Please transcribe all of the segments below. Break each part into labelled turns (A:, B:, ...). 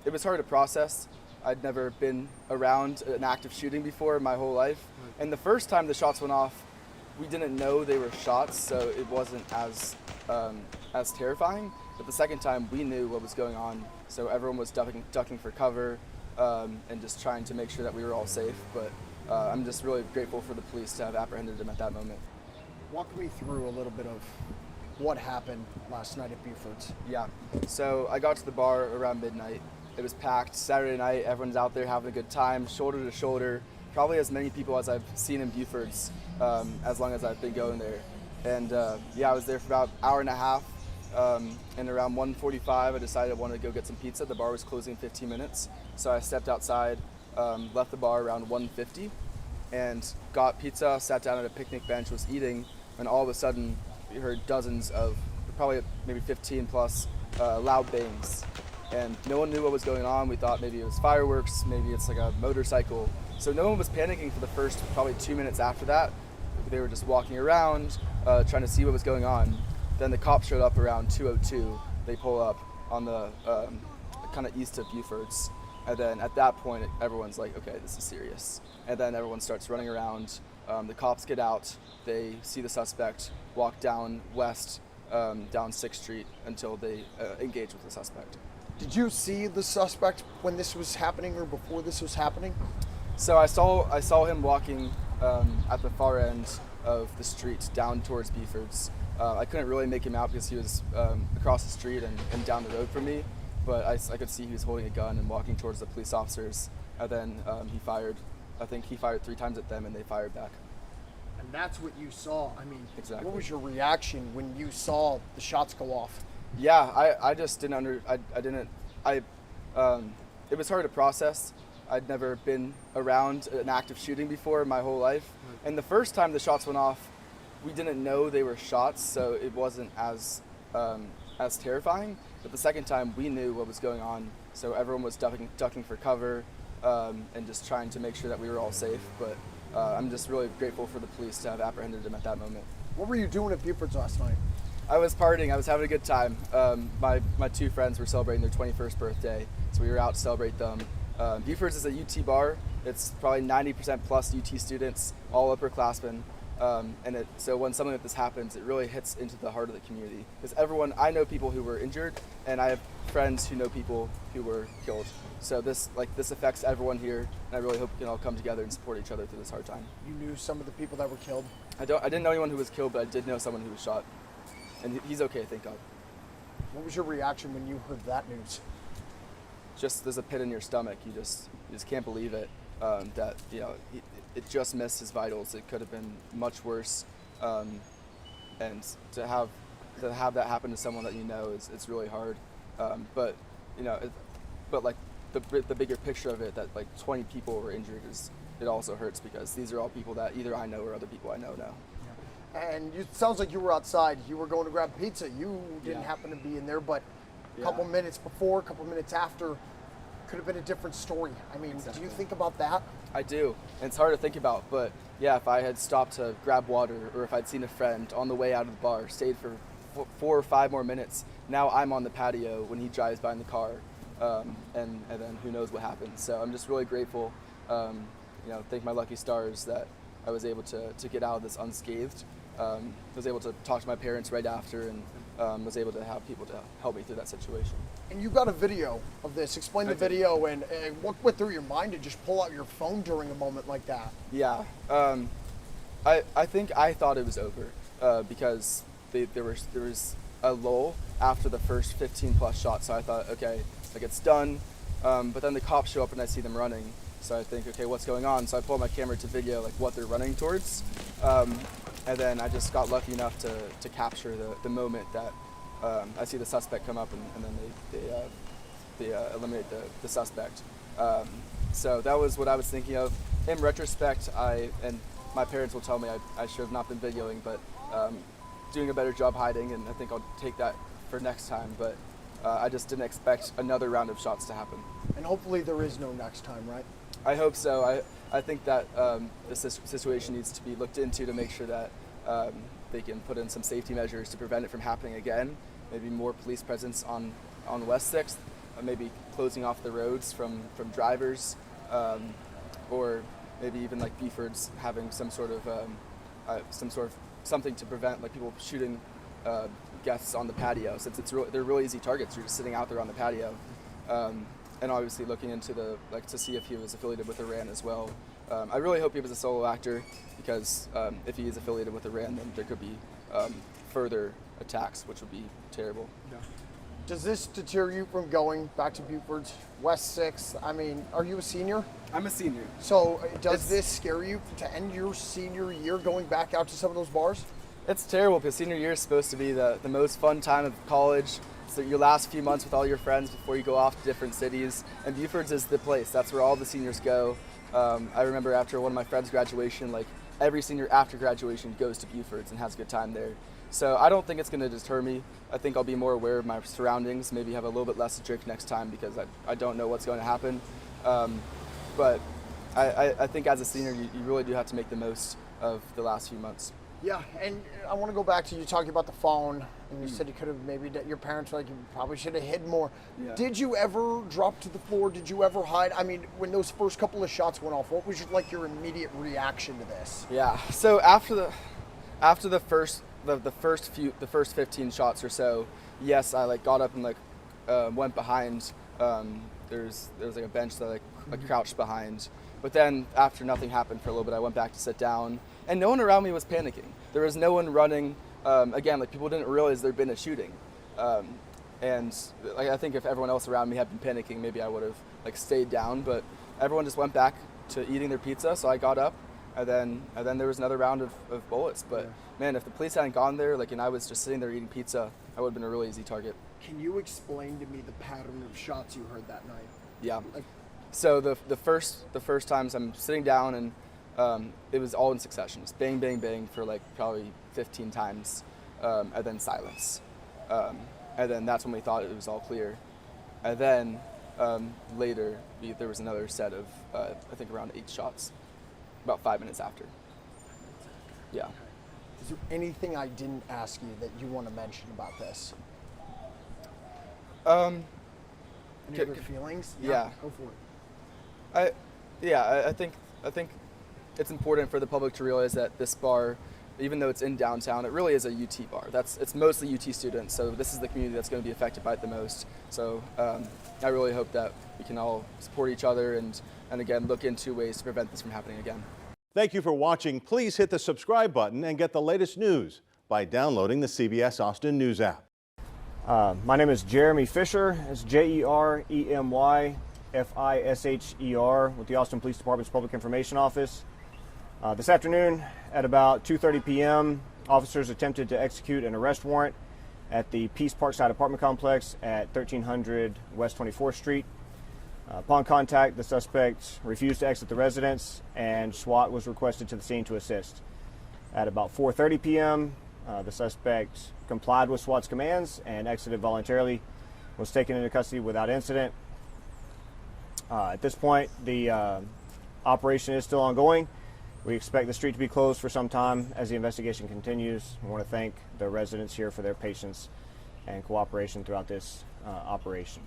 A: it was hard to process. I'd never been around an active shooting before in my whole life. And the first time the shots went off, we didn't know they were shots, so it wasn't as terrifying. But the second time, we knew what was going on, so everyone was ducking for cover and just trying to make sure that we were all safe. But I'm just really grateful for the police to have apprehended him at that moment.
B: Walk me through a little bit of what happened last night at Buford's.
A: Yeah, so I got to the bar around midnight. It was packed, Saturday night, everyone's out there having a good time, shoulder to shoulder, probably as many people as I've seen in Buford's as long as I've been going there. And I was there for about an hour and a half, and around 1:45 I decided I wanted to go get some pizza. The bar was closing in 15 minutes, so I stepped outside, left the bar around 1:50, and got pizza, sat down at a picnic bench, was eating, and all of a sudden we heard dozens of, probably maybe 15 plus, loud bangs. And no one knew what was going on. We thought maybe it was fireworks, maybe it's like a motorcycle. So no one was panicking for the first probably 2 minutes after that. They were just walking around, trying to see what was going on. Then the cops showed up around 2:02. They pull up on the kind of east of Buford's. And then at that point, everyone's like, okay, this is serious. And then everyone starts running around. The cops get out. They see the suspect, walk down west, down 6th Street until they engage with the suspect.
B: Did you see the suspect when this was happening or before this was happening?
A: So I saw him walking at the far end of the street down towards Buford's. I couldn't really make him out because he was across the street and down the road from me, but I could see he was holding a gun and walking towards the police officers. And then he fired. I think he fired 3 times at them, and they fired back.
B: And that's what you saw. I mean,
A: exactly.
B: What was your reaction when you saw the shots go off?
A: Yeah, I just didn't it was hard to process. I'd never been around an active shooting before in my whole life. And the first time the shots went off, we didn't know they were shots, so it wasn't as terrifying. But the second time, we knew what was going on, so everyone was ducking for cover and just trying to make sure that we were all safe. But I'm just really grateful for the police to have apprehended him at that moment.
B: What were you doing at Buford's last night?
A: I was partying. I was having a good time. My 2 friends were celebrating their 21st birthday, so we were out to celebrate them. Buford's is a UT bar. It's probably 90% plus UT students, all upperclassmen. So when something like this happens, it really hits into the heart of the community. Because I know people who were injured, and I have friends who know people who were killed. So this affects everyone here, and I really hope we can all come together and support each other through this hard time.
B: You knew some of the people that were killed?
A: I didn't know anyone who was killed, but I did know someone who was shot. And he's okay, thank God.
B: What was your reaction when you heard that news?
A: Just there's a pit in your stomach. You just can't believe it. That it just missed his vitals. It could have been much worse. And to have that happen to someone that you know it's really hard. But like the bigger picture of it, that like 20 people were injured, it also hurts because these are all people that either I know or other people I know now.
B: And it sounds like you were outside. You were going to grab pizza. You didn't happen to be in there, but a couple minutes before, a couple minutes after, could have been a different story. I mean, exactly. Do you think about that?
A: I do, and it's hard to think about, but yeah, if I had stopped to grab water or if I'd seen a friend on the way out of the bar, stayed for 4 or 5 more minutes, now I'm on the patio when he drives by in the car, and then who knows what happens. So I'm just really grateful, thank my lucky stars that I was able to get out of this unscathed. Was able to talk to my parents right after, and was able to have people to help me through that situation. And
B: you got a video of this. Explain the video and what went through your mind to just pull out your phone during a moment like that?
A: Yeah, I think I thought it was over because there was a lull after the first 15 plus shots. So I thought, okay, like it's done. But then the cops show up and I see them running. So I think, okay, what's going on? So I pull my camera to video like what they're running towards. And then I just got lucky enough to capture the moment that I see the suspect come up and then they eliminate the suspect. So that was what I was thinking of. In retrospect, and my parents will tell me I should have not been videoing, but doing a better job hiding, and I think I'll take that for next time. But I just didn't expect another round of shots to happen.
B: And hopefully there is no next time, right?
A: I hope so. I think that this situation needs to be looked into to make sure that they can put in some safety measures to prevent it from happening again. Maybe more police presence on West 6th, maybe closing off the roads from drivers, or maybe even like Buford's having some sort of something to prevent like people shooting guests on the patio, since they're really easy targets. You're just sitting out there on the patio, and obviously looking into to see if he was affiliated with Iran as well. I really hope he was a solo actor, because if he is affiliated with Iran, then there could be further attacks, which would be terrible.
B: Yeah. Does this deter you from going back to Buford's West 6th? I mean, are you a senior?
A: I'm a senior.
B: So does this scare you to end your senior year going back out to some of those bars?
A: It's terrible, because senior year is supposed to be the most fun time of college. So your last few months with all your friends before you go off to different cities. And Buford's is the place. That's where all the seniors go. I remember after one of my friends' graduation, like every senior after graduation goes to Buford's and has a good time there. So I don't think it's going to deter me. I think I'll be more aware of my surroundings, maybe have a little bit less to drink next time, because I don't know what's going to happen. But I think as a senior, you really do have to make the most of the last few months.
B: Yeah, and I want to go back to you talking about the phone, and you said you could have maybe, your parents were like, you probably should have hid more.
A: Yeah.
B: Did you ever drop to the floor? Did you ever hide? I mean, when those first couple of shots went off, what was your immediate reaction to this?
A: Yeah, so after the first 15 shots or so, yes, I like got up and like went behind. There's like a bench that I crouched behind. But then after nothing happened for a little bit, I went back to sit down, and no one around me was panicking. There was no one running. Again, like people didn't realize there'd been a shooting. And like, I think if everyone else around me had been panicking, maybe I would have like stayed down. But everyone just went back to eating their pizza. So I got up, and then there was another round of bullets. But man, if the police hadn't gone there, like, and I was just sitting there eating pizza, I would have been a really easy target.
B: Can you explain to me the pattern of shots you heard that night?
A: Yeah. So the first times I'm sitting down, and it was all in succession, just bang, bang, bang for like probably 15 times, and then silence. And then that's when we thought it was all clear. And then later, there was another set of, I think around 8 shots, about 5 minutes after. Yeah.
B: Is there anything I didn't ask you that you want to mention about this? Any other feelings?
A: Yeah.
B: Go for it.
A: I think it's important for the public to realize that this bar, even though it's in downtown, it really is a UT bar. It's mostly UT students, so this is the community that's going to be affected by it the most. So I really hope that we can all support each other and again look into ways to prevent this from happening again.
C: Thank you for watching. Please hit the subscribe button and get the latest news by downloading the CBS Austin News app.
D: My name is Jeremy Fisher. It's Jeremy Fisher with the Austin Police Department's Public Information Office. This afternoon at about 2:30 p.m., officers attempted to execute an arrest warrant at the Peace Parkside apartment complex at 1300 West 24th Street. Upon contact, the suspect refused to exit the residence, and SWAT was requested to the scene to assist. At about 4:30 p.m., the suspect complied with SWAT's commands and exited voluntarily, was taken into custody without incident. At this point, the operation is still ongoing. We expect the street to be closed for some time as the investigation continues. I want to thank the residents here for their patience and cooperation throughout this operation.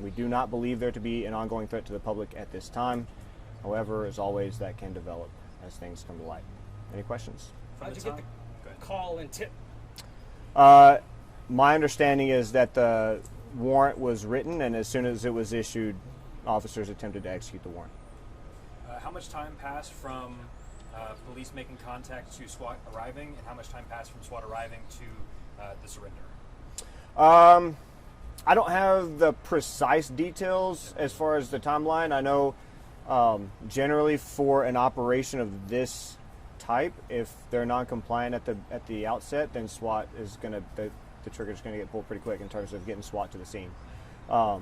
D: We do not believe there to be an ongoing threat to the public at this time. However, as always, that can develop as things come to light. Any questions?
E: How'd you get the call and tip?
D: My understanding is that the warrant was written, and as soon as it was issued, officers attempted to execute the warrant.
E: How much time passed from police making contact to SWAT arriving, and how much time passed from SWAT arriving to the surrender?
D: I don't have the precise details as far as the timeline. I know generally for an operation of this type, if they're non-compliant at the outset, then SWAT is going to, the trigger's going to get pulled pretty quick in terms of getting SWAT to the scene. I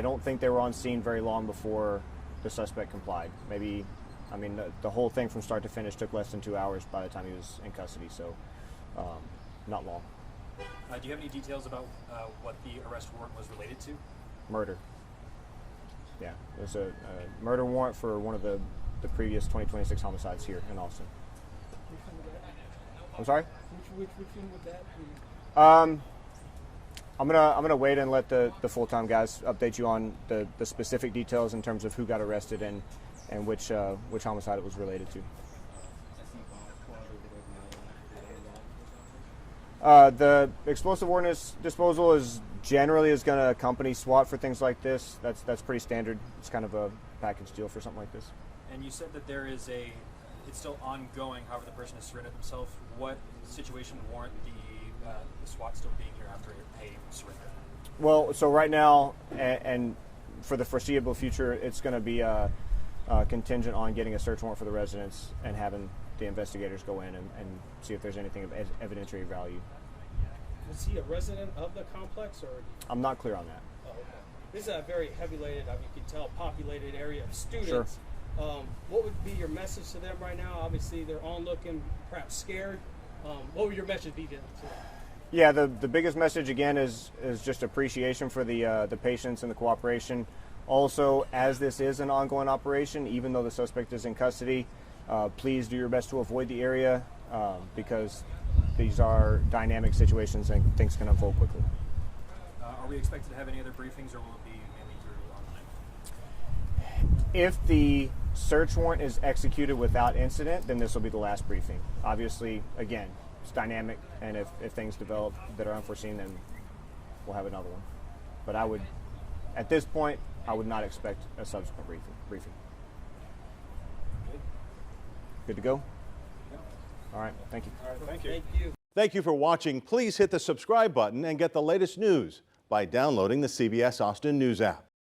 D: don't think they were on scene very long before the suspect complied. Maybe, I mean, the whole thing from start to finish took less than 2 hours by the time he was in custody, so not long.
E: Do you have any details about what the arrest warrant was related to?
D: Murder. Yeah, it was a murder warrant for one of the previous 2026 homicides here in Austin.
F: Which one would that?
D: I'm sorry?
F: Which one would that be?
D: I'm gonna wait and let the full-time guys update you on the specific details in terms of who got arrested and which homicide it was related to. The explosive ordnance disposal is generally going to accompany SWAT for things like this. That's pretty standard. It's kind of a package deal for something like this.
E: And you said that it's still ongoing. However, the person has surrendered themselves. What situation would warrant the SWAT still being here after a surrender?
D: Well, so right now and for the foreseeable future, it's going to be contingent on getting a search warrant for the residence and having the investigators go in and see if there's anything of evidentiary value.
F: Was he a resident of the complex, or?
D: I'm not clear on that.
F: Oh, okay. This is a very heavily, you can tell, populated area of students.
D: Sure.
F: What would be your message to them right now? Obviously, they're onlooking, perhaps scared. What would your message be to them?
D: Yeah, the biggest message again is just appreciation for the patience and the cooperation. Also, as this is an ongoing operation, even though the suspect is in custody, please do your best to avoid the area because these are dynamic situations and things can unfold quickly.
E: Are we expected to have any other briefings, or will it be mainly through online?
D: If the search warrant is executed without incident, then this will be the last briefing. Obviously, again, it's dynamic, and if things develop that are unforeseen, then we'll have another one. But at this point, I would not expect a subsequent briefing. Good to go? All right, thank you.
E: All right, thank you.
F: Thank you.
C: Thank you for watching. Please hit the subscribe button and get the latest news by downloading the CBS Austin News app.